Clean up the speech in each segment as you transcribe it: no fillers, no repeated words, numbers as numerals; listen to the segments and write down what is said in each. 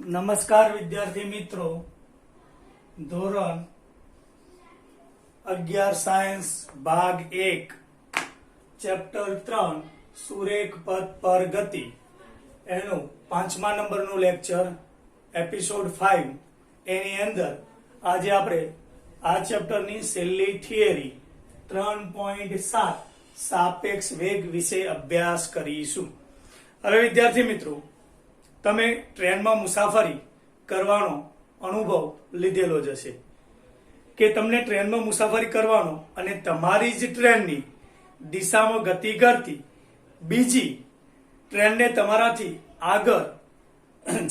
નમસ્કાર વિદ્યાર્થી મિત્રો, ધોરણ 11 સાયન્સ ભાગ 1 ચેપ્ટર 3 સુરેખ પથ પર ગતિ એનું 5મા નંબરનું લેક્ચર એપિસોડ 5 એની અંદર આજે આપણે આ ચેપ્ટરની છેલ્લી થિયરી 3.7 સાપેક્ષ વેગ વિશે અભ્યાસ કરીશું। હવે વિદ્યાર્થી મિત્રો, તમે ટ્રેનમાં મુસાફરી કરવાનો અનુભવ લીધેલો જ હશે કે તમને ટ્રેનમાં મુસાફરી કરવાનો અને તમારી જ ટ્રેનની દિશામાં ગતિ કરતી બીજી ટ્રેનને તમારાથી આગળ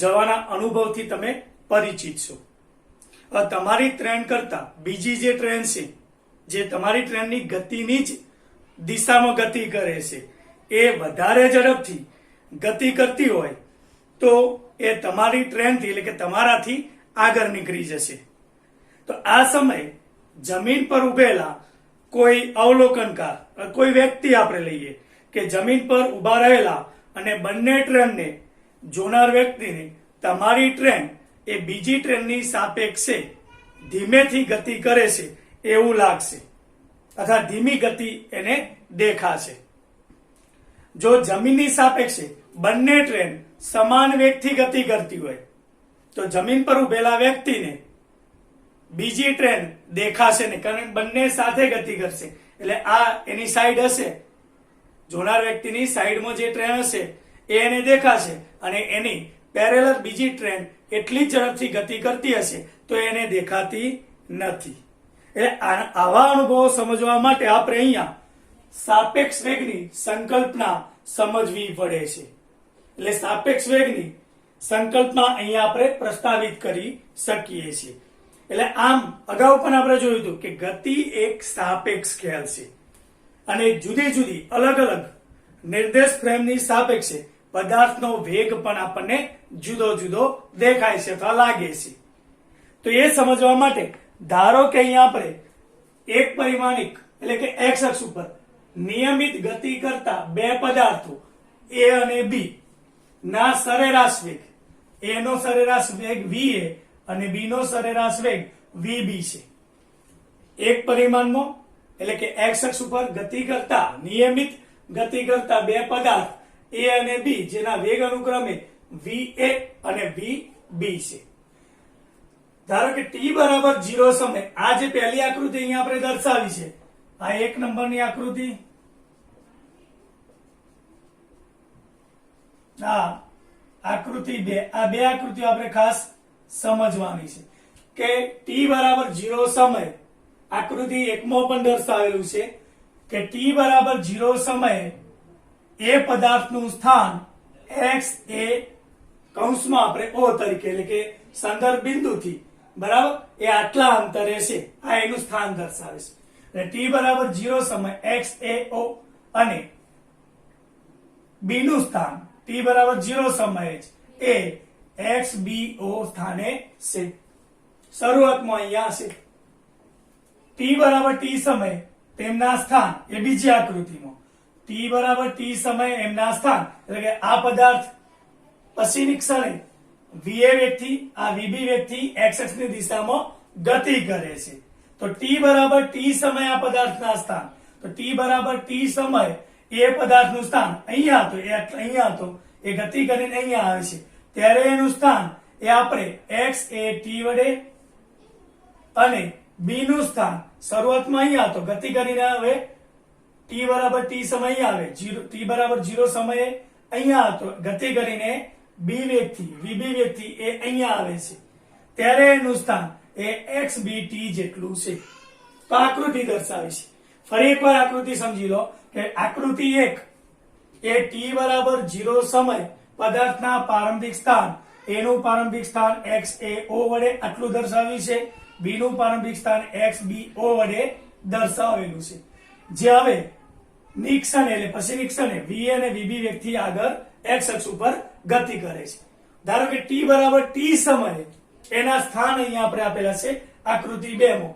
જવાના અનુભવથી તમે પરિચિત છો। તમારી ટ્રેન કરતા બીજી જે ટ્રેન છે જે તમારી ટ્રેનની ગતિની જ દિશામાં ગતિ કરે છે એ વધારે ઝડપથી ગતિ કરતી હોય તો એ તમારી ટ્રેનથી એટલે કે તમારાથી આગળ નીકળી જશે। તો આ સમયે જમીન પર ઉભેલા કોઈ અવલોકનકાર કોઈ વ્યક્તિ આપણે લઈએ કે જમીન પર ઉભા રહેલા અને બંને ટ્રેનને જોનાર વ્યક્તિને તમારી ટ્રેન એ બીજી ટ્રેનની સાપેક્ષે ધીમેથી ગતિ કરે છે એવું લાગશે અથવા ધીમી ગતિ એને દેખાશે। જો જમીનની સાપેક્ષે બંને ટ્રેન સમાન વેગથી ગતિ કરતી હોય તો જમીન પર ઉભેલા વ્યક્તિને બીજી ટ્રેન દેખાશે નહીં, કારણ બંને સાથે ગતિ કરશે એટલે આ એની સાઈડ હશે, જોનાર વ્યક્તિની સાઈડમાં જે ટ્રેન હશે એ એને દેખાશે અને એની પેરેલલ બીજી ટ્રેન એટલી ઝડપથી ગતિ કરતી હશે તો એને દેખાતી નથી। એટલે આવા અનુભવો સમજવા માટે આપણે અહીંયા સાપેક્ષ વેગની સંકલ્પના સમજવી પડે છે। એટલે સાપેક્ષ વેગની સંકલ્પના અહીંયા આપણે પ્રસ્તાવિત કરી શકીએ છીએ। એટલે આમ અગાઉ પણ આપણે જોયું હતું કે ગતિ એક સાપેક્ષ ખ્યાલ છે અને જુદી જુદી અલગ અલગ નિર્દેશ ફ્રેમની સાપેક્ષે પદાર્થનો વેગ પણ આપણને જુદો જુદો દેખાય છે અથવા લાગે છે। તો એ સમજવા માટે ધારો કે અહીંયા આપણે એક પરિમાણિક એટલે કે એક્સ અક્ષ ઉપર નિયમિત ગતિ કરતા બે પદાર્થો એ અને બી ના સરેરાશ વેગ, એ નો સરેરાશ વેગ va અને બી નો સરેરાશ વેગ vb છે। એક પરિમાણમાં એટલે કે એક્સ અક્ષ ઉપર ગતિ કરતા નિયમિત ગતિ કરતા બે પદાર્થ a અને b જેના વેગ અનુક્રમે va અને vb છે। ધારો કે t બરાબર 0 સમય આ જે પહેલી આકૃતિ અહીંયા આપણે દર્શાવી છે, આ એક નંબરની આકૃતિ, આકૃતિ 2, આ બે આકૃતિઓ આપણે ખાસ સમજવાની છે કે t બરાબર 0 સમય આકૃતિ 1 માં પણ દર્શાવેલું છે કે t બરાબર 0 સમયે એ પદાર્થનું સ્થાન x એ કૌંસમાં આપણે o તરીકે એટલે કે સંદર્ભ બિંદુથી બરાબર એ આટલા અંતરે છે, આ એનું સ્થાન દર્શાવે છે। એટલે t બરાબર 0 સમય x એ o અને b નું સ્થાન t બરાબર 0 સમયે એ x b o સ્થાને છે। શરૂઆતમાં અહીંયા છે t બરાબર t સમયે તેમના સ્થાન એ બીજી આકૃતિમાં t બરાબર t સમયે એમના સ્થાન એટલે કે આ પદાર્થ પછીની ક્ષણે va વેગથી આ vb વેગથી x અક્ષની દિશામાં ગતિ કરે છે। તો t બરાબર t સમયે આ પદાર્થના સ્થાન, તો t બરાબર t સમયે એ પદાર્થનું સ્થાન અહીંયા હતો, એ અહીંયા હતો, એ ગતિ કરીને અહીંયા આવે છે ત્યારે એનું સ્થાન એ આપણે x એ t વડે અને b નું સ્થાન શરૂઆતમાં અહીંયા હતો, ગતિ કરીને હવે t બરાબર t સમય અહીંયા આવે, t બરાબર 0 સમયે અહીંયા હતો, ગતિ કરીને b વેગથી vb વેગથી એ અહીંયા આવે છે ત્યારે એનું સ્થાન એ xbt જેટલું છે। તો આકૃતિ દર્શાવી છે। ફરી એકવાર આકૃતિ સમજી લો કે આકૃતિ 1 એ t બરાબર 0 સમય પદાર્થના પ્રારંભિક સ્થાન એનું પ્રારંભિક સ્થાન x એ o વડે આટલું દર્શાવ્યું છે, b નું પ્રારંભિક સ્થાન x b o વડે દર્શાવેલું છે, જે હવે નિક્ષણે એટલે પછીની ક્ષણે v અને vb વેગથી આગળ x અક્ષ ઉપર ગતિ કરે છે। ધારો કે t બરાબર t સમયે એના સ્થાન અહીંયા આપણે આપેલા છે આકૃતિ 2 માં,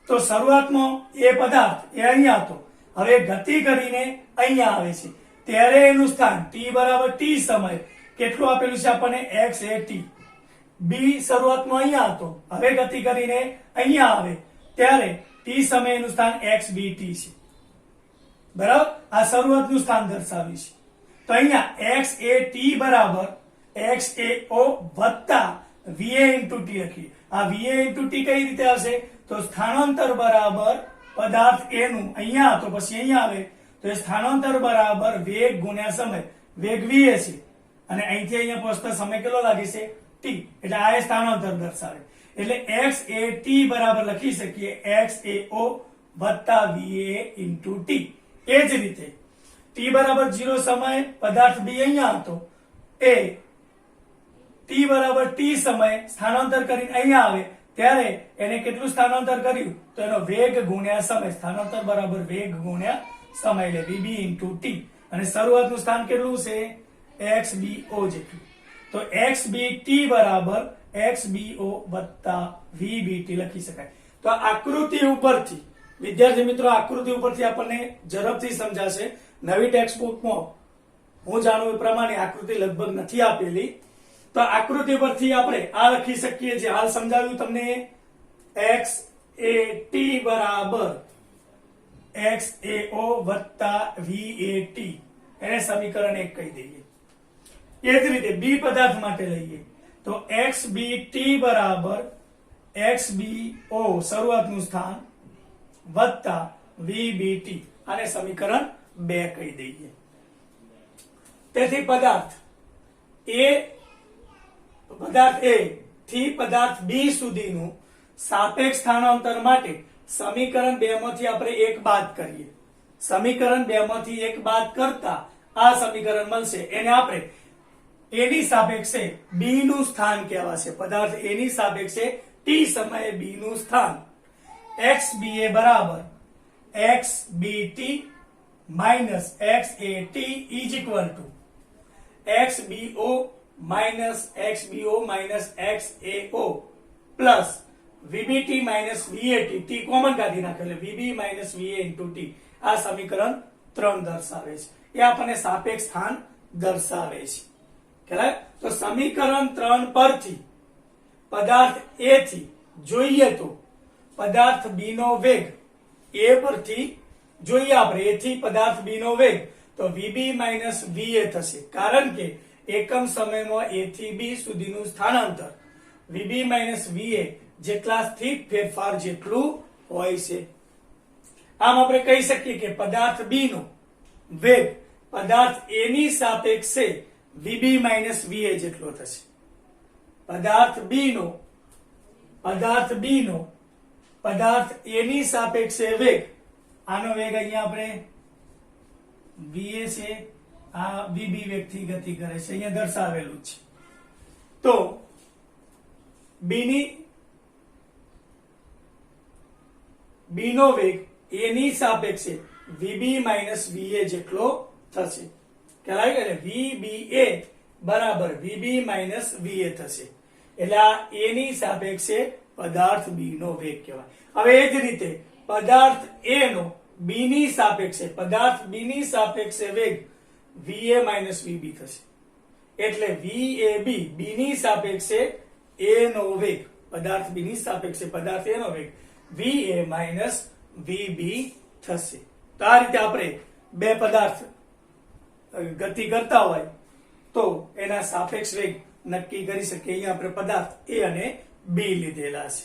તો શરૂઆતમાં એ પદાર્થ એ અહીંયા હતો, હવે ગતિ કરીને અહીંયા આવે છે ત્યારે એનું સ્થાન t બરાબર t સમય કેટલું આપેલું છે આપણને x એ t બી શરૂઆતમાં અહીંયા હતો, હવે ગતિ કરીને અહીંયા આવે ત્યારે ટી સમય એનું સ્થાન એક્સ બી ટી છે. બરાબર, આ શરૂઆતનું સ્થાન દર્શાવી છે. તો અહીંયા એક્સ એ ટી બરાબર એક્સ એ ઓ વત્તા વીએ ઇન્ટુ ટી લખીએ. આ વીએ ઇન્ટુ ટી કઈ રીતે આવશે? તો સ્થાનાંતર બરાબર પદાર્થ એ નું અહીંયા તો પછી અહીંયા આવે તો એ સ્થાનાંતર બરાબર વેગ ગુણ્યા સમય. વેગ વીએ છે અને અહીંથી અહીંયા પહોંચતા સમય કેટલો લાગે છે? ટી. એટલે આ સ્થાનાંતર દર્શાવે. એટલે એક્સ એ ટી બરાબર લખી શકીએ એક્સ એ ઓ વત્તા વીએ ઇન્ટુ ટી. એ જ રીતે ટી બરાબર 0 સમયે પદાર્થ બી અહીંયા હતો એ ટી બરાબર ટી સમયે સ્થાનાંતર કરીને અહીંયા આવે ત્યારે એને કેટલું સ્થાનાંતર કર્યું? તો એનો વેગ ગુણ્યા સમય. સ્થાનાંતર બરાબર વેગ ગુણ્યા સમય એટલે વીબી ઇન્ટુ ટી. અને શરૂઆતનું સ્થાન કેટલું છે? એક્સ બી ઓ જેટલું. તો એક્સ બી ટી બરાબર એક્સ બી ઓ વત્તા વી બી ટી લખી શકાય. તો આ આકૃતિ ઉપરથી વિદ્યાર્થી મિત્રો આકૃતિ ઉપરથી આપણને ઝડપથી સમજાશે. નવી ટેક્સ્ટ બુકમાં હું જાણું એ પ્રમાણે આકૃતિ લગભગ નથી આપેલી. તો આકૃતિ પરથી આપણે આ લખી શકીએ જે હાલ સમજાવ્યું તમને એક્સ એ ટી બરાબર એક્સ એ ઓ વત્તા વી એ ટી. એને સમીકરણ 1 કહી દઈએ. એ જ રીતે બી પદાર્થ માટે લઈએ તો એક્સ બી ટી બરાબર એક્સ બી ઓ શરૂઆતનું સ્થાન વત્તા વી બી ટી. આને સમીકરણ 2 કહી દઈએ. તેથી પદાર્થ એ થી પદાર્થ બી સુધીનું સાપેક્ષ સ્થાનાંતર માટે સમીકરણ 2 માંથી આપણે એક બાદ કરીએ. સમીકરણ 2 માંથી એક બાદ કરતા આ સમીકરણ મળશે. એને આપણે એની સાપેક્ષે બી નું સ્થાન કહેવાશે. પદાર્થ એની સાપેક્ષે ટી સમયે બી નું સ્થાન એક્સ બી એ બરાબર x b t minus x a t is equal to x b o minus x b o minus x a o plus v b t minus v a t. T common કાઢી નાખે એટલે v b minus v a into t. આ સમીકરણ 3 દર્શાવે છે. એ આપણને સાપેક્ષ સ્થાન દર્શાવે છે. ખ્યાલ? તો સમીકરણ 3 પરથી પદાર્થ એ થી જોઈએ તો પદાર્થ બી નો વેગ એ પરથી જોઈએ આપણે એ થી પદાર્થ બી નો વેગ તો વીબી માઇનસ વીએ થશે. કારણ કે એકમ સમયમાં એ થી બી સુધીનું સ્થાનાંતર વીબી માઇનસ વીએ જેટલા સ્થિત ફેરફાર જેટલું હોય છે. આમ આપણે કહી શકીએ કે પદાર્થ બી નો વેગ પદાર્થ એ ની સાપેક્ષે વીબી માઇનસ વીએ જેટલો થશે. પદાર્થ એ ની સાપેક્ષે વેગ, આનો વેગ અહીંયા આપણે વીએ છે, આ વીબી વેગથી ગતિ કરે છે, અહીંયા દર્શાવેલું છે. તો બી નો વેગ એ ની સાપેક્ષે વીબી માઇનસ વીએ જેટલો થશે. ખ્યાલ આવી ગયો? વીબી એ બરાબર વીબી માઇનસ વીએ થશે. એટલે આ એ ની સાપેક્ષે પદાર્થ બી નો વેગ કહેવાય. હવે એ જ રીતે પદાર્થ એ નો બી ની સાપેક્ષે વેગ વીએ માઇનસ વીબી થશે. એટલે વીએબી બી ની સાપેક્ષે એ નો વેગ પદાર્થ બી ની સાપેક્ષે પદાર્થ એ નો વેગ વીએ માઇનસ વીબી થશે. તો આ રીતે આપણે બે પદાર્થ ગતિ કરતા હોય તો એના સાપેક્ષ વેગ નક્કી કરી શકીએ. અહીંયા આપણે પદાર્થ એ અને બી લીધેલા છે.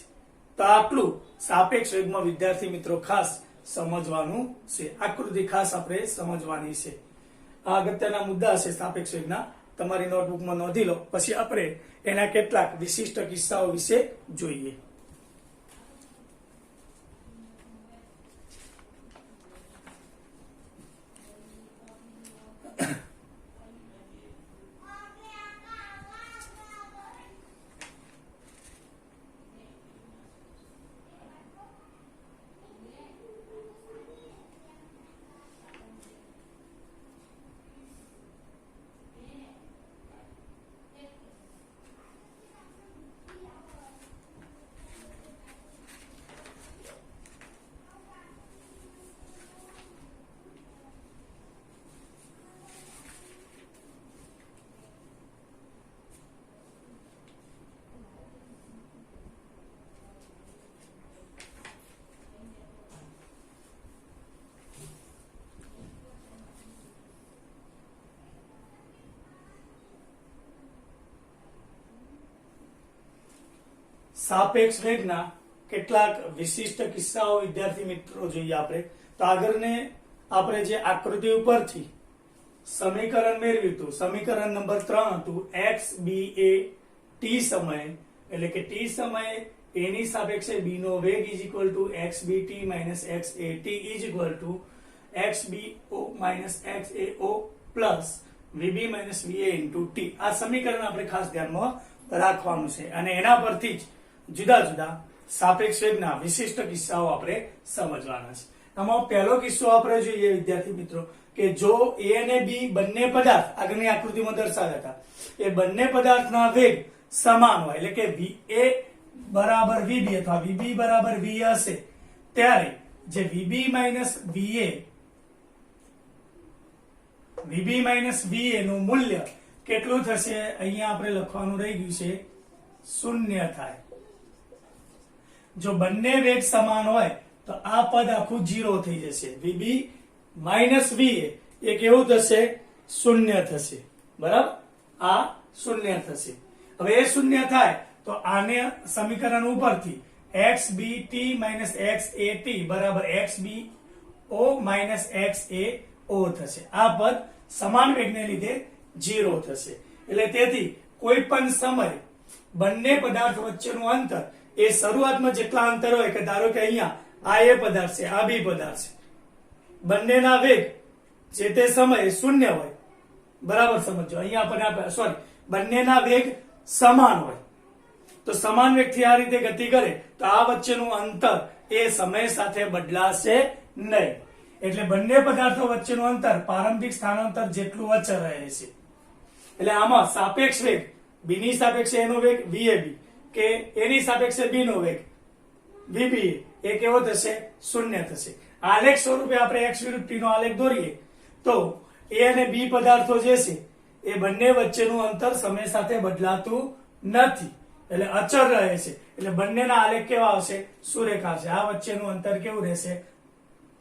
તો આટલું સાપેક્ષ વેગમાં વિદ્યાર્થી મિત્રો ખાસ સમજવાનું છે. આકૃતિ ખાસ આપણે સમજવાની છે. આ અગત્યના મુદ્દા છે સાપેક્ષ વેગના. તમારી નોટબુકમાં નોંધી લો. પછી આપણે એના કેટલાક વિશિષ્ટ કિસ્સાઓ વિશે જોઈએ. સાપેક્ષ વેગના કેટલાક વિશિષ્ટ કિસ્સાઓ વિદ્યાર્થી મિત્રો જોઈએ આપણે. તો આગળને આપણે જે આકૃતિ ઉપરથી સમીકરણ મેળવ્યું હતું, સમીકરણ નંબર 3 હતું x b એ t સમયે, એટલે કે t સમયે a ની સાપેક્ષે b નો વેગ is equal two xbt minus xat is equal two xbo minus xao plus vb minus va into t. આ સમીકરણ આપણે ખાસ ધ્યાનમાં રાખવાનું છે અને એના પરથી જ જુદા જુદા સાપેક્ષ વેગના વિશિષ્ટ કિસ્સાઓ આપણે સમજવાના છે. આમાં પહેલો કિસ્સો આપણે જોઈએ વિદ્યાર્થી મિત્રો કે જો a અને b બંને પદાર્થ આગળની આકૃતિમાં દર્શાવ્યા હતા, એ બંને પદાર્થના વેગ સમાન હોય, એટલે કે va બરાબર vb અથવા vb બરાબર v હશે, ત્યારે જે vb માઇનસ va નું મૂલ્ય કેટલું થશે? અહીંયા આપણે લખવાનું રહી ગયું છે 0 થાય. જો બંને વેગ સમાન હોય તો આ પદ આખું 0 થઈ જશે. vb માઇનસ va એ કેવું થશે? 0 થશે. બરાબર, આ 0 થશે. હવે એ 0 થાય તો આને સમીકરણ ઉપરથી xbt માઇનસ xat બરાબર xbo માઇનસ xao થશે. આ પદ સમાન વેગને લીધે 0 થશે. એટલે તેથી કોઈ પણ સમય બંને પદાર્થ વચ્ચેનું અંતર એ શરૂઆતમાં જેટલા અંતર હોય, કે ધારો કે અહીંયા આ એ પદાર્થ છે, આ બી પદાર્થ છે, બંનેના વેગ જે તે સમયે 0 હોય. બરાબર સમજો, અહીંયા આપણે સોરી બંનેના વેગ સમાન હોય તો સમાન વેગથી આ રીતે ગતિ કરે તો આ વચ્ચેનું અંતર એ સમય સાથે બદલાશે નહીં. એટલે બંને પદાર્થો વચ્ચેનું અંતર પ્રારંભિક સ્થાનાંતર જેટલું અચળ રહે છે. એટલે આમાં સાપેક્ષ વેગ b ની સાપેક્ષે એનો વેગ vab કે એની સાપેક્ષે b નો વેગ vba એ કેવો થશે? 0 થશે. આલેખ સ્વરૂપે આપણે x વિરુદ્ધ t નો આલેખ દોરીએ તો a અને b પદાર્થો જે છે એ બંને વચ્ચેનું અંતર સમય સાથે બદલાતું નથી, એટલે અચળ રહે છે. એટલે બંનેના આલેખ કેવા આવશે? સુરેખા આવશે. આ વચ્ચેનું અંતર કેવું રહેશે?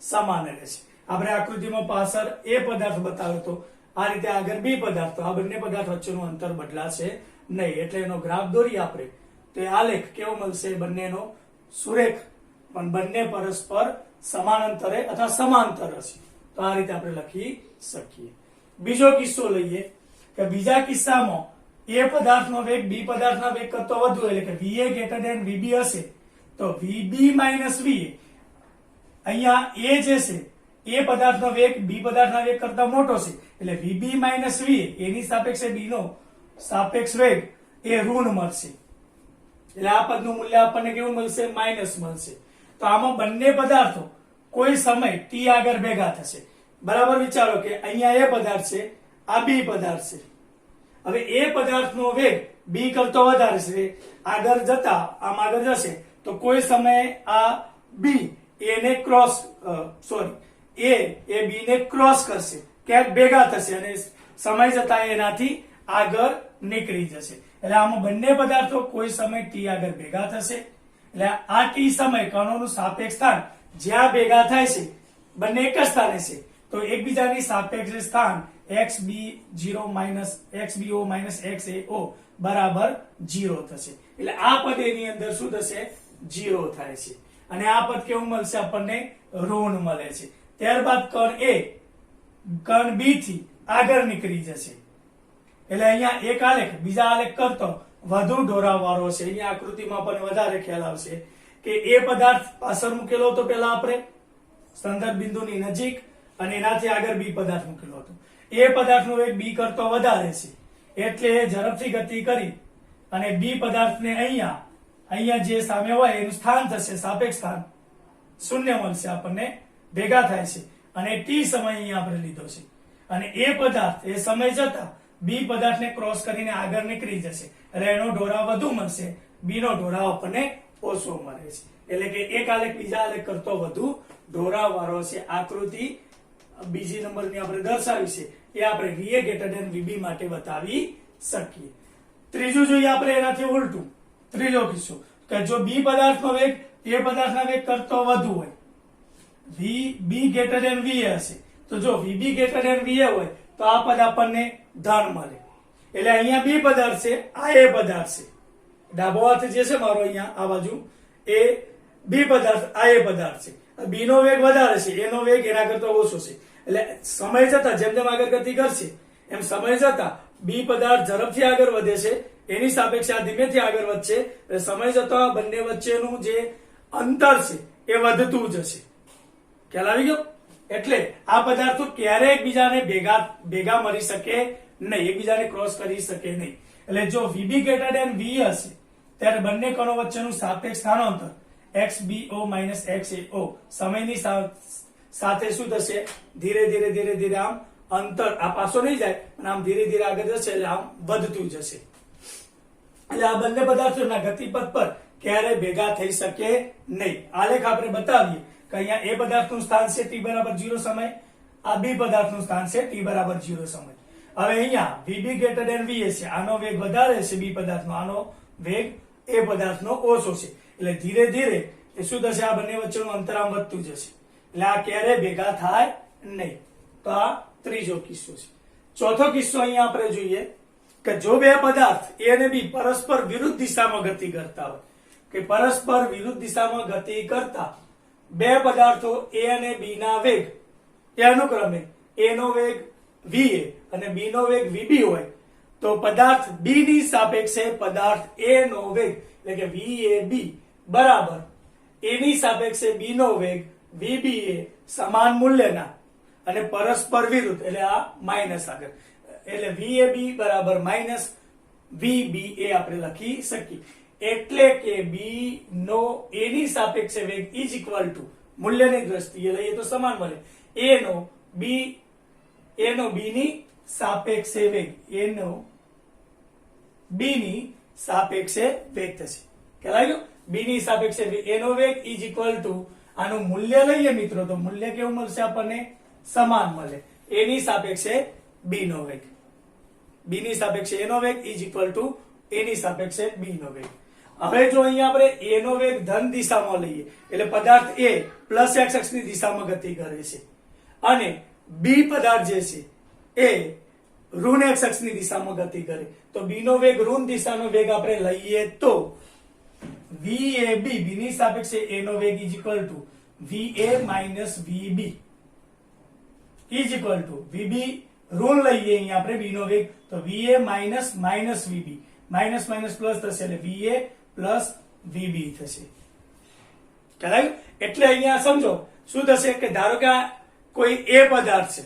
સમાન રહેશે. આપણે આકૃતિમાં પાછળ a પદાર્થ બતાવ્યો તો આ રીતે આગળ b પદાર્થ, તો આ બંને પદાર્થ વચ્ચેનું અંતર બદલાશે નહીં. એટલે એનો ગ્રાફ દોરીએ આપણે તો એ આલેખ કેવો મળશે? બંનેનો સુરેખ, પણ બંને પરસ્પર સમાન અંતરે અથવા સમાંતર હશે. તો આ રીતે આપણે લખી શકીએ. બીજો કિસ્સો લઈએ કે બીજા કિસ્સામાં a પદાર્થનો વેગ b પદાર્થના વેગ કરતો વધુ, એટલે કે va ગ્રેટર ધેન vb હશે તો vb માઇનસ va, અહીંયા a જે છે એ પદાર્થનો વેગ b પદાર્થના વેગ કરતા મોટો છે, એટલે vb માઇનસ va એની સાપેક્ષે b નો સાપેક્ષ વેગ એ ઋણ મળશે. એટલે આ પદનું મૂલ્ય આપણને કેવું મળશે? માઇનસ મળશે. તો આમાં બંને પદાર્થો કોઈ સમય t આગળ ભેગા થશે. બરાબર વિચારો કે અહીંયા એ પદાર્થ છે, આ b પદાર્થ છે. હવે એ પદાર્થનો વેગ b કરતો વધારે છે, આગળ જતા આમ આગળ જશે તો કોઈ સમયે આ b એને ક્રોસ એ b ને ક્રોસ કરશે, ક્યાંક ભેગા થશે અને સમય જતા એનાથી આગળ નીકળી જશે. એટલે આમાં બંને પદાર્થો કોઈ સમય t આગળ ભેગા થશે. એટલે આ t સમય કણોનું સાપેક્ષ સ્થાન જ્યાં ભેગા થાય છે બંને એક જ સ્થાને છે તો એકબીજાની સાપેક્ષ સ્થાન xbo માઇનસ xao બરાબર 0 થશે. એટલે આ પદ એની અંદર શું થશે? 0 થાય છે. અને આ પદ કેવું મળશે? આપણને ઋણ મળે છે. ત્યારબાદ કણ a કણ b થી આગળ નીકળી જશે. એટલે અહીંયા એક આલેખ બીજા આલેખ કરતો વધુ ઢોરાવવાળો છે. અહીંયા આકૃતિમાં પણ વધારે ખ્યાલ આવશે કે એ પદાર્થ પાછળ મૂકેલો હતો પેલા આપણે સંદર્ભ બિંદુની નજીક, અને એનાથી આગળ b પદાર્થ મૂકેલો હતો. એ પદાર્થનો વેગ b કરતો વધારે છે, એટલે ઝડપથી ગતિ કરી અને b પદાર્થને અહીંયા જે સામે હોય એનું સ્થાન થશે, સાપેક્ષ સ્થાન 0 મળશે આપણને, ભેગા થાય છે. અને t સમય અહીંયા આપણે લીધો છે. અને એ પદાર્થ એ સમય જતા b પદાર્થને ક્રોસ કરીને આગળ નીકળી જશે, એટલે એનો ઢોળાવ વધુ મળશે, b નો ઢોળાવ આપણને ઓછો મળે છે. એટલે કે એક આલેખ બીજા આલેખ કરતો વધુ ઢોળાવ વાળો છે. આકૃતિ બીજી નંબરની આપણે દર્શાવી છે એ આપણે va ગ્રેટર ધેન vb માટે બતાવી શકીએ. ત્રીજું જોઈએ આપણે એનાથી ઉલટું. ત્રીજો કિસ્સો કે જો b પદાર્થનો વેગ એ પદાર્થના વેગ કરતો વધુ હોય, vb ગ્રેટર ધેન va હશે તો જો vb ગ્રેટર ધેન va હોય તો આ પદ આપણને ધન મળે. એટલે અહીંયા b પદાર્થ છે, આ a પદાર્થ છે. ડાબો હાથ જે છે મારો અહીંયા આ બાજુ એ બી પદાર્થ, આ એ પદાર્થ છે. બી નો વેગ વધારે છે, એનો વેગ એના કરતા ઓછો છે. એટલે સમય જતા જેમ જેમ આગળ ગતિ કરશે એમ સમય જતા બી પદાર્થ ઝડપથી આગળ વધે છે, એની સાપેક્ષે આ ધીમેથી આગળ વધશે. એટલે સમય જતા બંને વચ્ચેનું જે અંતર છે એ વધતું જશે. ખ્યાલ આવી ગયો? એટલે આ પદાર્થો ક્યારેય એકબીજાને ભેગા મળી શકે નહીં, એકબીજાને ક્રોસ કરી શકે નહીં. એટલે જો વીબી ગ્રેટર ધેન વી હશે ત્યારે બંને કણો વચ્ચેનું સાપેક્ષ સ્થાનાંતર XBO માઇનસ XAO સમયની સાથે શું થશે? ધીરે ધીરે ધીરે ધીરે આમ અંતર આ પાછો નહીં જાય અને આમ ધીરે ધીરે આગળ જશે, એટલે આમ વધતું જશે. એટલે આ બંને પદાર્થોના ગતિપથ પર ક્યારેય ભેગા થઈ શકે નહીં. આલેખ આપણે બતાવીએ કે અહીંયા એ પદાર્થનું સ્થાન છે t બરાબર 0 સમય, આ બી પદાર્થનું સ્થાન છે t બરાબર 0 સમય. હવે અહીંયા VB ગ્રેટર ધેન VA છે, આનો વેગ વધારે છે બી પદાર્થનો, આનો વેગ એ પદાર્થનો ઓછો છે. એટલે ધીરે ધીરે એ શું થશે? આ બંને વચ્ચેનું અંતર આમ વધતું જશે. એટલે આ ક્યારેય ભેગા થાય નહીં. તો આ ત્રીજો કિસ્સો છે. ચોથો કિસ્સો અહીંયા આપણે જોઈએ કે જો બે પદાર્થ એ અને બી પરસ્પર વિરુદ્ધ દિશામાં ગતિ કરતા હોય, કે પરસ્પર વિરુદ્ધ દિશામાં ગતિ કરતા બે પદાર્થો એ અને બી ના વેગ એ અનુક્રમે એ નો વેગ VA અને બી નો વેગ VB હોય તો પદાર્થ બી ની સાપેક્ષે પદાર્થ એ નો વેગ એટલે કે VAB બરાબર એની સાપેક્ષે બી નો વેગ VBA સમાન મૂલ્યના અને પરસ્પર વિરુદ્ધ, એટલે આ માઇનસ આગળ, એટલે VAB બરાબર માઇનસ VBA આપણે લખી શકીએ. એટલે કે બી નો એ ની સાપેક્ષે વેગ ઇઝ ઇક્વલ ટુ મૂલ્યની દ્રષ્ટિએ લઈએ તો સમાન મળે એ નો બી ની સાપેક્ષે વેગ, એ નો બી ની સાપેક્ષે વેગ થશે. ખ્યાલ આવ્યો? બી ની સાપેક્ષે એ નો વેગ ઇઝ ઇક્વલ ટુ આનું મૂલ્ય લઈએ મિત્રો તો મૂલ્ય કેવું મળશે આપણને? સમાન મળે. એ ની સાપેક્ષે બી નો વેગ, બી ની સાપેક્ષે એ નો વેગ ઇઝ ઇક્વલ ટુ એ ની સાપેક્ષે બી નો વેગ. હવે જો અહીંયા આપણે એ નો વેગ ધન દિશામાં લઈએ એટલે પદાર્થ એ પ્લસ x અક્ષની દિશામાં ગતિ કરે છે અને બી પદાર્થ જે છે એ ઋણ x અક્ષની દિશામાં ગતિ કરે તો બી નો વેગ ઋણ દિશાનો વેગ આપણે લઈએ તો VAB બી ની સાપેક્ષે એ નો વેગ is equal two VA minus VB is equal two VB ઋણ લઈએ અહીંયા આપણે બી નો વેગ તો VA minus minus VB, minus minus plus થશે એટલે VA પ્લસ VB થશે. ખ્યાલ આવ્યો? એટલે અહીંયા સમજો શું થશે કે ધારો કે આ કોઈ એ પદાર્થ છે,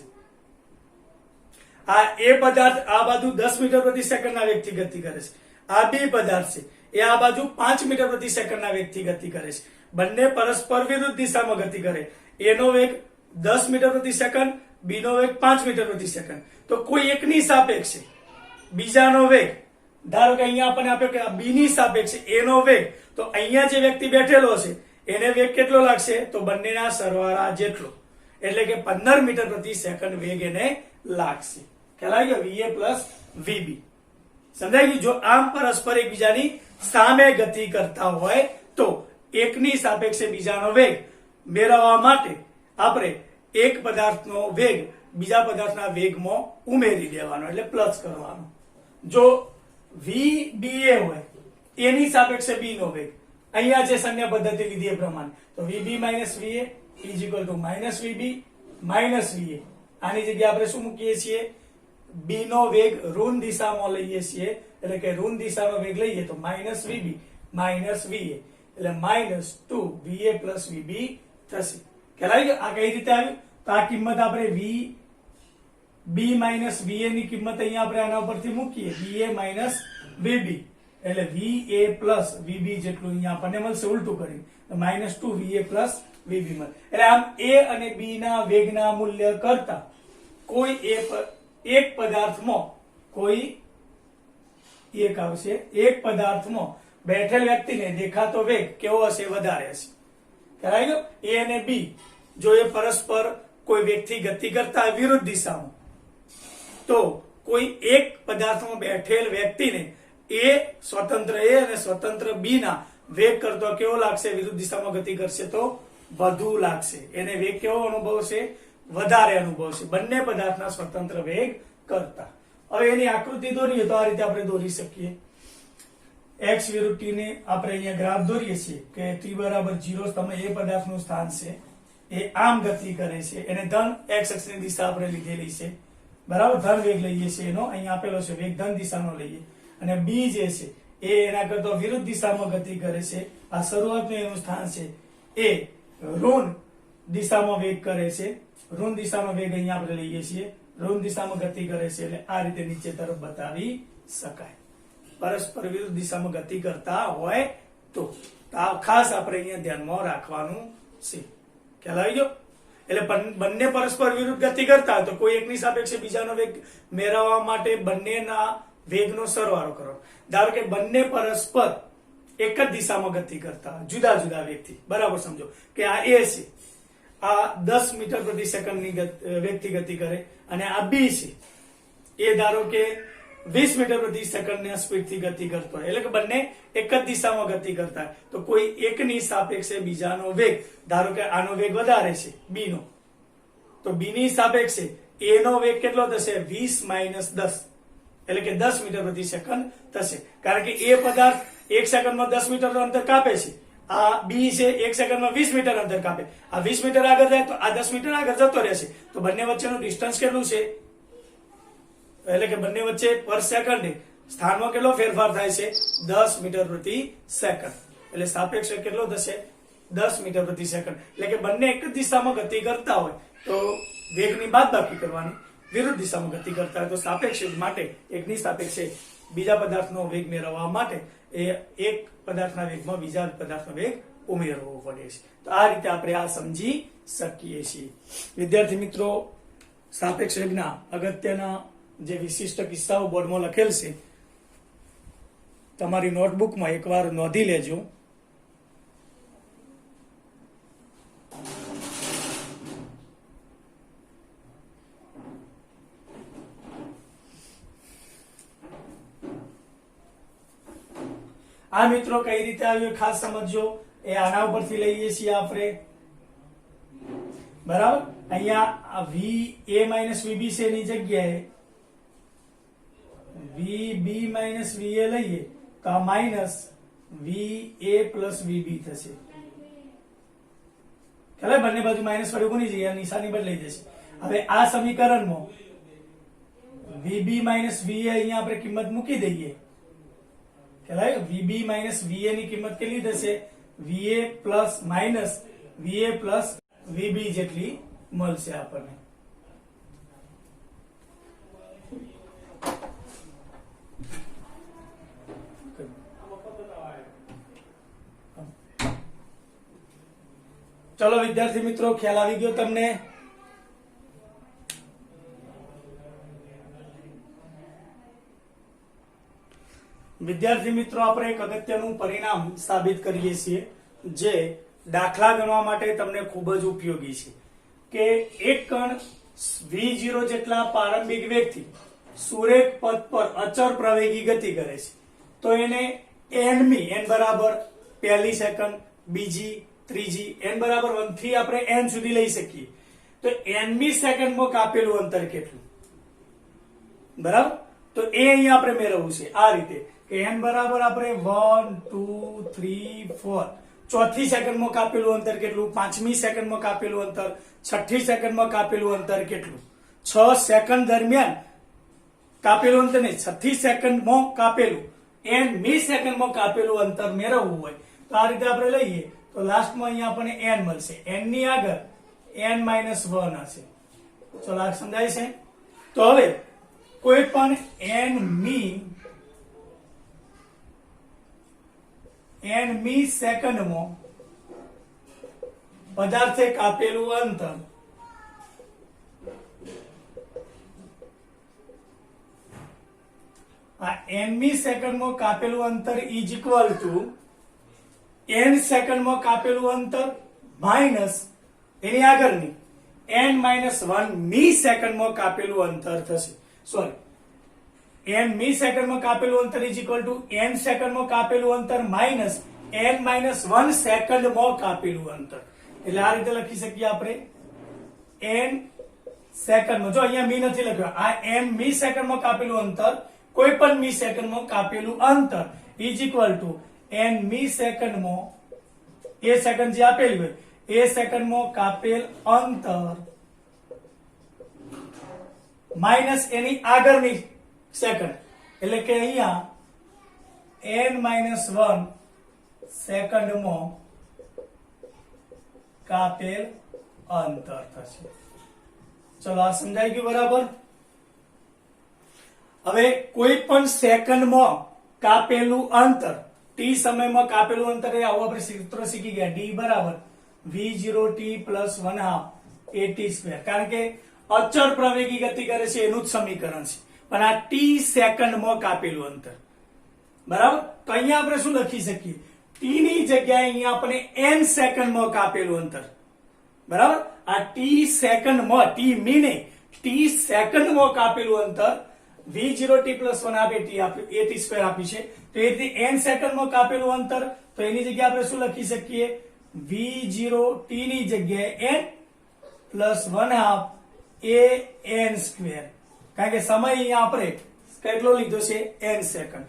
આ એ પદાર્થ આ બાજુ 10 મીટર પ્રતિ સેકન્ડના વેગથી ગતિ કરે છે, આ બી પદાર્થ છે એ આ બાજુ 5 મીટર પ્રતિ સેકન્ડના વેગથી ગતિ કરે છે. બંને પરસ્પર વિરુદ્ધ દિશામાં ગતિ કરે. એનો વેગ 10 મીટર પ્રતિ સેકન્ડ, બી નો વેગ 5 મીટર પ્રતિ સેકન્ડ. તો કોઈ એકની સાપેક્ષે બીજાનો વેગ, ધારો કે અહીંયા આપણને આપ્યો કે બી ની સાપેક્ષે એનો વેગ, તો અહીંયા જે વ્યક્તિ બેઠેલો છે એને વેગ કેટલો લાગશે? તો બંનેના સરવાળા જેટલો, એટલે કે 15 મીટર પ્રતિ સેકન્ડ વેગ એને લાગશે. ખ્યાલ આવી ગયો? VA plus VB. સમજાય ગયું? જો આમ પરસ્પર એકબીજાની સામે ગતિ કરતા હોય તો એકની સાપેક્ષે બીજાનો વેગ મેળવવા માટે આપણે એક પદાર્થનો વેગ બીજા પદાર્થના વેગમાં ઉમેરી દેવાનો, એટલે પ્લસ કરવાનો. જો VBA હોય એની સાપેક્ષે બી નો વેગ, અહીંયા જે સંજ્ઞા પદ્ધતિ લીધી એ પ્રમાણે, તો VB minus VA is equal two minus VB minus VA. આની જગ્યાએ આપણે શું મૂકીએ છીએ? બી નો વેગ ઋણ દિશામાં લઈએ છીએ, એટલે કે ઋણ દિશાનો વેગ લઈએ તો માઇનસ VB માઇનસ VA એટલે માઇનસ 2 VA પ્લસ VB થશે. ખ્યાલ આવી ગયો? આ કઈ રીતે આવ્યું? તો આ કિંમત આપણે VB માઇનસ VA ની કિંમત અહીંયા આપણે આના ઉપરથી મૂકીએ, VA માઇનસ VB એટલે VA પ્લસ VB જેટલું અહીંયા આપણને મળશે ઉલટું કરીને, માઇનસ 2 VA પ્લસ VB મળે. એટલે આમ A અને B ના વેગના મૂલ્ય કરતા કોઈ એક પદાર્થમાં કોઈ એક આવશે, એક પદાર્થમાં બેઠેલ વ્યક્તિને દેખાતો વેગ કેવો હશે? વધારે હશે. ખ્યાલ આવી ગયો? A અને B જો એ પરસ્પર કોઈ વેગથી ગતિ કરતા વિરુદ્ધ દિશામાં, તો કોઈ એક પદાર્થમાં બેઠેલ વ્યક્તિને એ સ્વતંત્ર A અને સ્વતંત્ર B ના વેગ કરતો કેવો લાગશે? વિરુદ્ધ દિશામાં ગતિ કરશે તો વધુ લાગશે. એને વેગ કેવો અનુભવશે? વધારે અનુભવશે બંને પદાર્થના સ્વતંત્ર વેગ કરતા. હવે એની આકૃતિ દોરીએ તો આ રીતે આપણે દોરી શકીએ. x વિરુદ્ધ t ને આપણે અહીંયા ગ્રાફ દોરીએ છીએ કે t બરાબર 0 તમે એ પદાર્થનું સ્થાન છે એ આમ ગતિ કરે છે, એને ધન x અક્ષની દિશા આપણે લીધેલી છે, બરાબર, ધન વેગ લઈએ છીએ, એનો અહીંયા આપેલો છે વેગ ધન દિશાનો લઈએ, અને b જે છે એ એના કરતા વિરુદ્ધ દિશામાં ગતિ કરે છે, આ શરૂઆતનું એનું સ્થાન છે એ ઋણ દિશામાં વેગ કરે છે, ઋણ દિશામાં વેગ અહીંયા આપણે લઈએ છીએ, ઋણ દિશામાં ગતિ કરે છે, એટલે આ રીતે નીચે તરફ બતાવી શકાય. પરસ્પર વિરુદ્ધ દિશામાં ગતિ કરતા હોય તો ખાસ આપણે અહીંયા ધ્યાનમાં રાખવાનું છે. ખ્યાલ આવી ગયો? એટલે બંને પરસ્પર વિરુદ્ધ ગતિ કરતા હોય તો કોઈ એકની સાપેક્ષે બીજાનો વેગ મેળવવા માટે બંનેના વેગનો સરવાળો કરો. ધારો કે બંને પરસ્પર એક જ દિશામાં ગતિ કરતા જુદા જુદા વેગથી, બરાબર, સમજો કે આ a છે, આ 10 મીટર પ્રતિ સેકન્ડની વેગથી ગતિ કરે, અને આ b છે એ ધારો કે 20 મીટર પ્રતિ સેકન્ડની સ્પીડથી ગતિ કરતો હોય, એટલે કે બંને એક જ દિશામાં ગતિ કરતા હોય તો કોઈ એકની સાપેક્ષે બીજાનો વેગ, ધારો કે આનો વેગ વધારે છે b નો, તો b ની સાપેક્ષે a નો વેગ કેટલો થશે? 20 - 10, એટલે કે 10 મીટર પ્રતિ સેકન્ડ થશે, કારણ કે એ પદાર્થ 1 સેકન્ડમાં 10 મીટર અંતર કાપે છે, આ b છે 1 સેકન્ડમાં 20 મીટર અંતર કાપે, આ 20 મીટર આગળ જાય તો આ 10 મીટર આગળ જતો રહેશે, તો બંને વચ્ચેનું ડિસ્ટન્સ કેટલું છે? એટલે કે બંને વચ્ચે પર સેકન્ડે સ્થાનમાં કેટલો ફેરફાર થાય છે? 10 મીટર પ્રતિ સેકન્ડ, એટલે સાપેક્ષ કેટલો થશે? 10 મીટર પ્રતિ સેકન્ડ, એટલે કે બંને એક જ દિશામાં ગતિ કરતા હોય તો વેગની બાદબાકી કરવાની, વિરુદ્ધ દિશામાં ગતિ કરતા હોય તો સાપેક્ષ માટે એકની સાપેક્ષે બીજા પદાર્થનો વેગ મેળવવા માટે એ એક પદાર્થના વેગમાં બીજા પદાર્થનો વેગ ઉમેરવો પડે છે. તો આ રીતે આપણે આ સમજી શકીએ છીએ. વિદ્યાર્થી મિત્રો, સાપેક્ષ વેગના અગત્યના જે વિશિષ્ટ કિસ્સાઓ બોર્ડમાં લખેલ છે તમારી નોટબુકમાં એકવાર નોંધી લેજો. આ મિત્રો કઈ રીતે આવ્યું ખાસ સમજજો, એ આના ઉપરથી લઈએ છીએ આપણે, બરાબર. અહીંયા VA - VB છે એની જગ્યાએ VB - VA લઈએ તો આ માઇનસ VA + VB થશે. ખ્યાલ? બંને બાજુ માઇનસ વાળું કોની જગ્યાએ નિશાની બદલાઈ જશે. હવે આ સમીકરણમાં VB - VA અહીંયા આપણે કિંમત મૂકી દઈએ, ખ્યાલ? VB - VA ની કિંમત કેટલી થશે? VA + VB જેટલી મળશે આપણને. ચલો વિદ્યાર્થી મિત્રો, ખ્યાલ આવી ગયો તમને? વિદ્યાર્થી મિત્રો, આપણે એક અગત્યનું પરિણામ સાબિત કરીએ છીએ જે દાખલા ગણવા માટે તમને ખૂબ જ ઉપયોગી છે કે એક કણ v0 જેટલા પ્રારંભિક વેગથી સુરેખ પથ પર અચળ પ્રવેગી ગતિ કરે છે તો એને nમી, n બરાબર પહેલી સેકન્ડ, બીજી, ત્રીજી, n બરાબર 1 થી આપણે n સુધી લઈ શકીએ. તો nમી સેકન્ડમાં કાપેલું અંતર કેટલું? બરાબર, તો એ અહીંયા આપણે મેળવવું છે આ રીતે કે n બરાબર આપણે 1 2 3 4, ચોથી સેકન્ડમાં કાપેલું અંતર કેટલું? પાંચમી સેકન્ડમાં કાપેલું અંતર, છઠ્ઠી સેકન્ડમાં કાપેલું અંતર કેટલું? 6 સેકન્ડ દરમિયાન કાપેલું અંતર નહીં, છઠ્ઠી સેકન્ડમાં કાપેલું nમી સેકન્ડમાં કાપેલું અંતર મેળવવું હોય તો આ રીતે આપણે લઈએ તો લાસ્ટમાં અહીંયા આપણને n મળશે, n ની આગળ n - 1 હશે. ચલો આ સમજાય છે? તો હવે કોઈ પણ nમી સેકન્ડમાં પદાર્થે કાપેલું અંતર આ nમી સેકન્ડમાં કાપેલું અંતર ઇઝ ઇક્વલ ટુ n સેકન્ડમાં કાપેલું અંતર માઇનસ એની આગળની n - 1 મી સેકન્ડમાં કાપેલું અંતર થશે. સોરી, n મી સેકન્ડમાં કાપેલું અંતર ઇઝ ઇક્વલ ટુ n સેકન્ડમાં કાપેલું અંતર માઇનસ n - 1 સેકન્ડમાં કાપેલું અંતર. એટલે આ રીતે લખી શકીએ આપણે n સેકન્ડમાં, જો અહીંયા મી નથી લખ્યો, આ n મી સેકન્ડમાં કાપેલું અંતર કોઈ પણ મી સેકન્ડમાં કાપેલું અંતર ઇઝ ઇક્વલ ટુ n મી સેકન્ડમાં એ સેકન્ડ જે આપેલી હોય એ સેકન્ડમાં કાપેલ અંતર માઇનસ એની આગળની સેકન્ડ, એટલે કે અહીંયા n-1 સેકન્ડમાં કાપેલ અંતર થશે. ચલો આ સમજાઈ ગયું બરાબર. હવે કોઈ પણ સેકન્ડમાં કાપેલું અંતર t સમયમાં કાપેલું અંતર એ આવું આપણે સૂત્ર શીખી ગયા d બરાબર v0t plus 1/2 at², કારણ કે અચળ પ્રવેગી ગતિ કરે છે એનું જ સમીકરણ છે, પણ આ t સેકન્ડમાં કાપેલું અંતર બરાબર. તો અહીંયા આપણે શું લખી શકીએ, t ની જગ્યાએ અહીંયા આપણે n સેકન્ડમાં કાપેલું અંતર બરાબર. આ t સેકન્ડમાં, t મીને t સેકન્ડમાં કાપેલું અંતર v0t plus 1/2 at² આપી છે. તો એ રીતે n સેકન્ડમાં કાપેલું અંતર, તો એની જગ્યાએ આપણે શું લખી શકીએ, v0t ની જગ્યાએ n plus 1/2 an², કારણ કે સમય અહીંયા આપણે કેટલો લીધો છે n સેકન્ડ,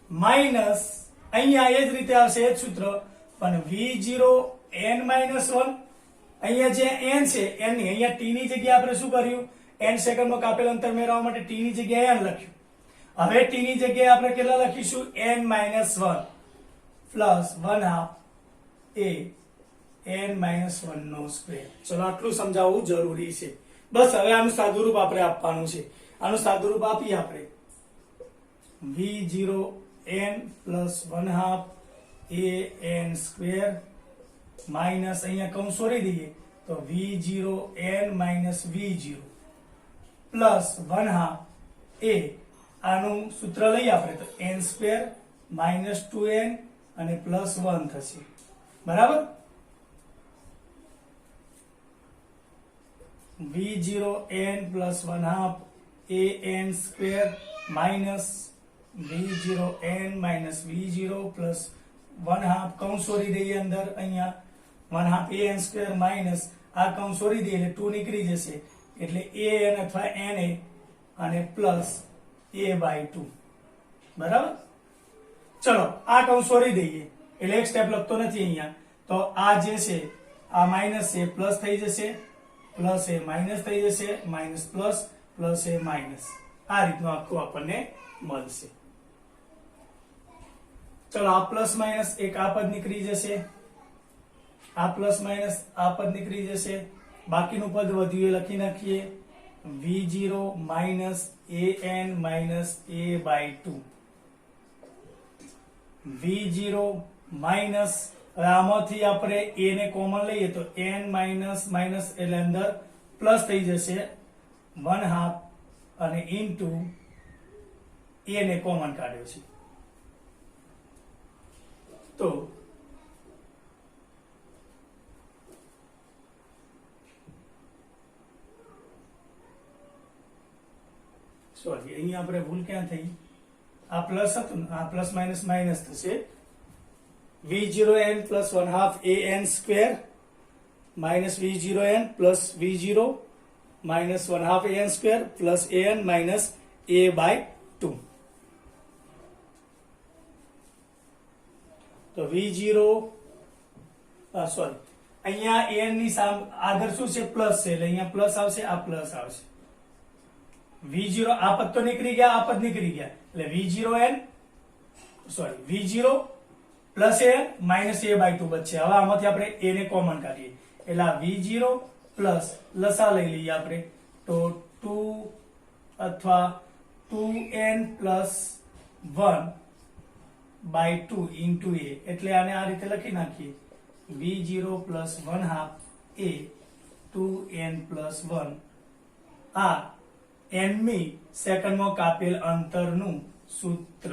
માઇનસ અહીંયા એ જ રીતે આવશે એ જ સૂત્ર, પણ v0n-1 અહીંયા જે n છે n ની અહીંયા t ની જગ્યાએ આપણે શું કર્યું, n સેકન્ડમાં કાપેલ અંતર મેળવવા માટે t ની જગ્યાએ n લખ્યું. હવે t ની જગ્યાએ આપણે કેટલા લખીશું, n-1 પ્લસ 1/2 an-1/2. ચલો આટલું સમજાવવું જરૂરી છે. બસ હવે આનું સાદુરૂપ આપણે આપવાનું છે. આનું સાદુરૂપ આપીએ આપણે, v0n plus 1/2 an² માઇનસ અહીંયા કૌંસ છોડી દઈએ તો v0n minus v0 પ્લસ 1/2 આનું સૂત્ર લઈએ આપણે તો n² minus 2n અને પ્લસ 1 થશે બરાબર. v0n plus 1/2 an² minus v0n minus v0 plus 1/2 કૌંસ છોડી દઈએ અંદર, અહીંયા 1/2 an² minus આ કૌંસ છોડી દઈએ એટલે 2 નીકળી જશે, એટલે an અથવા na અને પ્લસ a/2 બરાબર. ચલો આ કૌંસ છોડી દઈએ એટલે એક સ્ટેપ લખતો નથી અહીંયા, તો આ જે છે આ માઇનસ છે પ્લસ થઈ જશે, પ્લસ એ માઇનસ થઈ જશે, માઇનસ પ્લસ, પ્લસ એ માઇનસ, આ રીતનું આખું આપણને મળશે. ચલો આ પ્લસ માઇનસ એક આ પદ નીકળી જશે, આ પ્લસ માઇનસ આ પદ નીકળી જશે, બાકીનું પદ વધ્યું એ લખી નાખીએ, v0 minus an minus a/2, v0 minus આમાંથી આપણે a ને કોમન લઈએ તો n માઇનસ માઇનસ એટલે અંદર પ્લસ થઈ જશે 1/2 અને ઇન્ટુ a ને કોમન કાઢ્યો છે તો સોરી અહીંયા આપણે ભૂલ ક્યાં થઈ, આ પ્લસ હતું આ પ્લસ માઇનસ માઇનસ થશે, v0n plus 1/2 an² minus v0n plus v0 minus 1/2 an² plus an minus a/2. તો v0 સોરી અહીંયા an ની સામે આગળ શું છે પ્લસ છે એટલે અહીંયા પ્લસ આવશે, આ પ્લસ આવશે, v0 આ પદ તો નીકળી ગયા, આ પદ નીકળી ગયા એટલે v0n sorry v0 plus a minus a/2 બચશે. હવે આમાંથી આપણે a ને કોમન કાઢીએ એટલે આ v0 પ્લસ લસા લઈ લઈએ આપણે તો 2 અથવા 2n પ્લસ 1/2 ઇન્ટુ a, એટલે આને આ રીતે લખી નાખીએ v0 plus 1/2 a 2n plus 1. આ nમી સેકન્ડમાં કાપેલ અંતરનું સૂત્ર,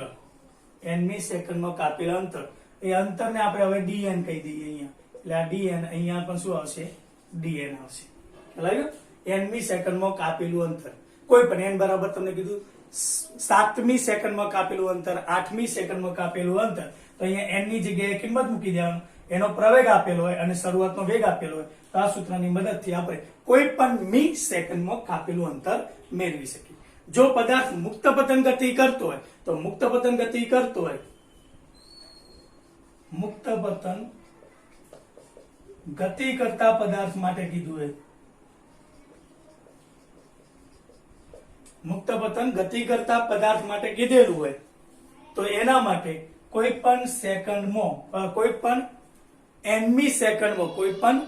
nમી સેકન્ડમાં કાપેલ અંતર, એ અંતરને આપણે હવે dn કહી દઈએ અહીંયા, એટલે આ dn અહીંયા પણ શું આવશે, dn આવશે. ખ્યાલ આવ્યો? nમી સેકન્ડમાં કાપેલું અંતર, કોઈ પણ n બરાબર તમને કીધું 7મી સેકન્ડમાં કાપેલું અંતર, 8મી સેકન્ડમાં કાપેલું અંતર, તો અહીંયા n ની જગ્યાએ કિંમત મૂકી દેવાનું, એનો પ્રવેગ આપેલો હોય અને શરૂઆતનો વેગ આપેલો હોય તો આ સૂત્રની મદદથી આપણે કોઈ પણ મી સેકન્ડમાં કાપેલું અંતર મેળવી શકીએ. જો પદાર્થ મુક્ત પતન ગતિ કરતો હોય તો મુક્ત પતન ગતિ કરતો હોય, મુક્ત પતન ગતિ કરતા પદાર્થ માટે કીધું હોય, મુક્ત પતન ગતિ કરતા પદાર્થ માટે કીધેલું હોય તો એના માટે કોઈ પણ સેકન્ડમાં, કોઈ પણ nમી સેકન્ડમાં, કોઈ પણ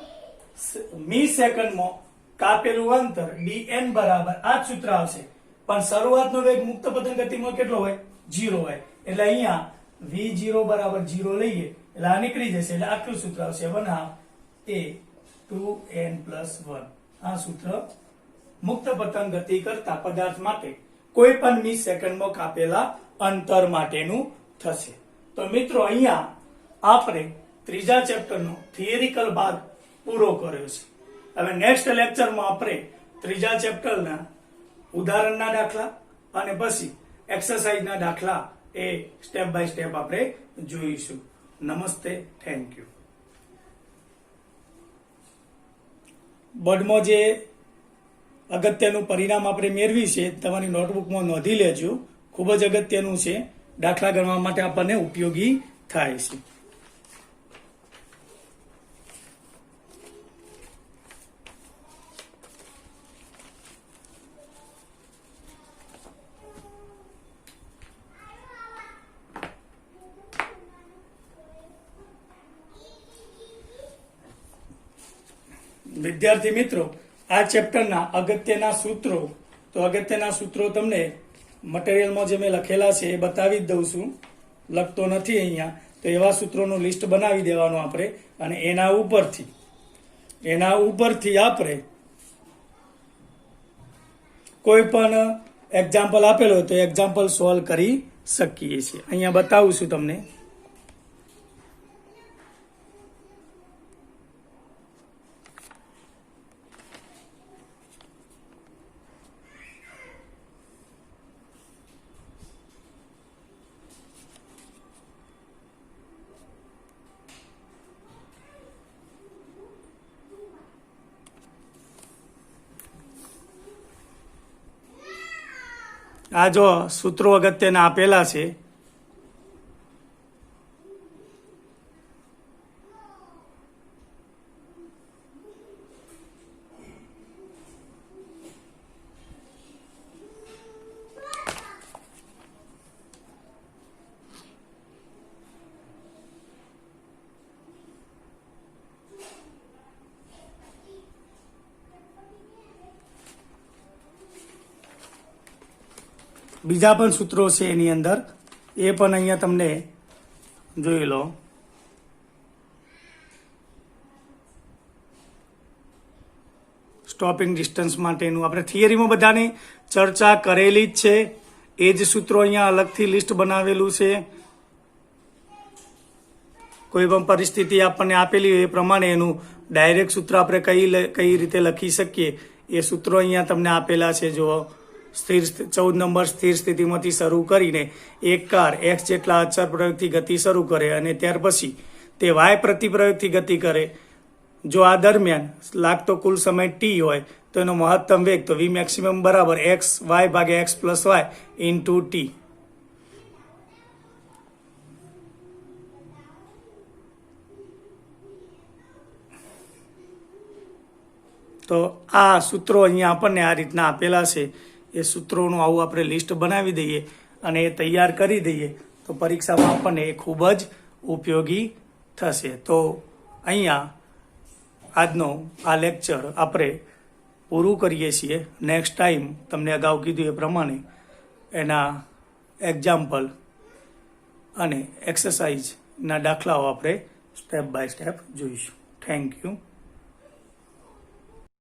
મી સેકન્ડમાં કાપેલું અંતર dn બરાબર આ જ સૂત્ર આવશે. પણ શરૂઆતનો વેગ મુક્ત પતન ગતિમાં કેટલો હોય? 0 હોય. એટલે અહીંયા v0 બરાબર 0 લઈએ એટલે આ નીકળી જશે. એટલે આટલું સૂત્ર આવશે 1/2 a 2n + 1. આ સૂત્ર મુક્ત પતન ગતિ કરતા પદાર્થ માટે કોઈ પણ મી સેકન્ડમાં કાપેલા અંતર માટેનું થશે. તો મિત્રો અહીંયા આપણે ત્રીજા ચેપ્ટરનો થિયરિકલ ભાગ પૂરો કર્યો છે. હવે નેક્સ્ટ લેક્ચરમાં આપણે ત્રીજા ચેપ્ટરના ઉદાહરણના દાખલા અને પછી એક્સરસાઇઝના દાખલા એ સ્ટેપ બાય સ્ટેપ આપણે જોઈશું. નમસ્તે, થેન્ક યુ. બોર્ડમાં જે અગત્યનું પરિણામ આપણે મેળવી છે તમારી નોટબુકમાં નોંધી લેજો. ખૂબ જ અગત્યનું છે, દાખલા ગણવા માટે આપણને ઉપયોગી થાય છે. વિદ્યાર્થી મિત્રો, આ ચેપ્ટરના અગત્યના સૂત્રો તમને મટીરિયલમાં જે મેં લખેલા છે એ બતાવી જ દઉં છું. લખતો નથી અહીંયા, તો એવા સૂત્રોનું લિસ્ટ બનાવી દેવાનું આપણે, અને એના ઉપરથી આપણે કોઈ પણ એક્ઝામ્પલ આપેલો હોય તો એક્ઝામ્પલ સોલ્વ કરી શકીએ છીએ. અહીંયા બતાવું છું તમને. આ જો સૂત્રો અગત્યના આપેલા છે. બીજા પણ સૂત્રો છે એની અંદર, એ પણ અહીંયા તમને જોઈ લો. સ્ટોપિંગ ડિસ્ટન્સ માટેનું આપણે થિયરીમાં બધાની ચર્ચા કરેલી જ છે. એ જ સૂત્રો અહીંયા અલગથી લિસ્ટ બનાવેલું છે. કોઈ પણ પરિસ્થિતિ આપણને આપેલી હોય એ પ્રમાણે એનું ડાયરેક્ટ સૂત્ર આપણે કઈ રીતે લખી શકીએ એ સૂત્રો અહીંયા તમને આપેલા છે. જો 14 નંબર સ્થિર સ્થિતિમાંથી શરૂ કરીને એક કાર x જેટલા અચળ પ્રયોગથી ગતિ શરૂ કરે અને ત્યાર પછી તે y પ્રતિપ્રયોગથી ગતિ કરે. જો આ દરમિયાન લાગતો કુલ સમય t હોય તો એનો મહત્તમ વેગ તો v મેક્સિમમ બરાબર x y ભાગ્યા x plus y into t. તો આ સૂત્રો અહીંયા આપણને આ રીતના આપેલા છે. એ સૂત્રોનું આવું આપણે લિસ્ટ બનાવી દઈએ અને એ તૈયાર કરી દઈએ તો પરીક્ષામાં આપણને એ ખૂબ જ ઉપયોગી થશે. તો અહીંયા આજનો આ લેક્ચર આપણે પૂરું કરીએ છીએ. નેક્સ્ટ ટાઈમ તમને અગાઉ કીધું એ પ્રમાણે એના એક્ઝામ્પલ અને એક્સરસાઇઝના દાખલાઓ આપણે સ્ટેપ બાય સ્ટેપ જોઈશું. Thank you.